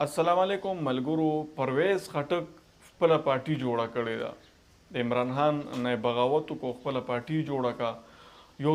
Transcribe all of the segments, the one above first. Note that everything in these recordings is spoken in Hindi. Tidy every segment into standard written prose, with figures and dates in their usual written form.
अस्सलाम वालेकुम मलगुरु। परवेज़ खटक खपला पार्टी जोड़ा कड़े दा द इमरान खान ने बगावत को खपला पार्टी जोड़ा का यो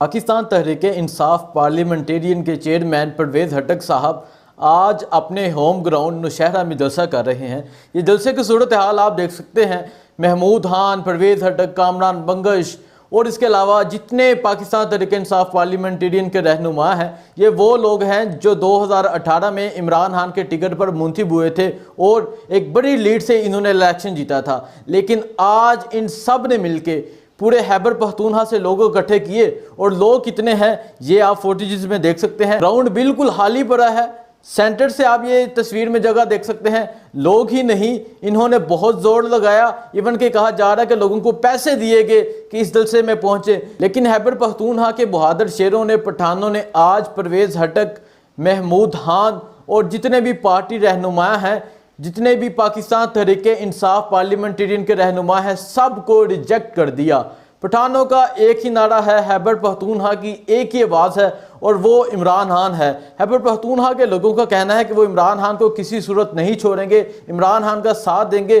पाकिस्तान तहरीक इंसाफ पार्लियामेंटेरियन के चेयरमैन परवेज़ खटक साहब आज अपने होम ग्राउंड नौशहरा में जलसा कर रहे हैं। ये जलसे की सूरत हाल आप देख सकते हैं। महमूद खान, परवेज़ खटक, कामरान बंगश और इसके अलावा जितने पाकिस्तान तहरीक इंसाफ पार्लियामेंटेरियन के रहनुमा हैं, ये वो लोग हैं जो 2018 में इमरान खान के टिकट पर मुंतखब हुए थे और एक बड़ी लीड से इन्होंने इलेक्शन जीता था। लेकिन आज इन सब ने मिलके पूरे खैबर पख्तूनख्वा से लोगों इकट्ठे किए और लोग कितने हैं ये आप फुटेज में देख सकते हैं। ग्राउंड बिल्कुल खाली पड़ा है। सेंटर से आप ये तस्वीर में जगह देख सकते हैं। लोग ही नहीं, इन्होंने बहुत जोर लगाया। इवन के कहा जा रहा है कि लोगों को पैसे दिए गए कि इस जलसे में पहुंचे। लेकिन खैबर पख्तूनख्वा के बहादुर शेरों ने, पठानों ने आज परवेज़ खटक, महमूद खान और जितने भी पार्टी रहनुमा हैं, जितने भी पाकिस्तान तहरीक इंसाफ पार्लियामेंटेरियन के रहनुमा हैं, सबको रिजेक्ट कर दिया। पठानों का एक ही नारा है, खैबर पख्तूनख्वा की एक ही आवाज़ है और वो इमरान खान है। खैबर पख्तूनख्वा के लोगों का कहना है कि वो इमरान खान को किसी सूरत नहीं छोड़ेंगे, इमरान खान का साथ देंगे।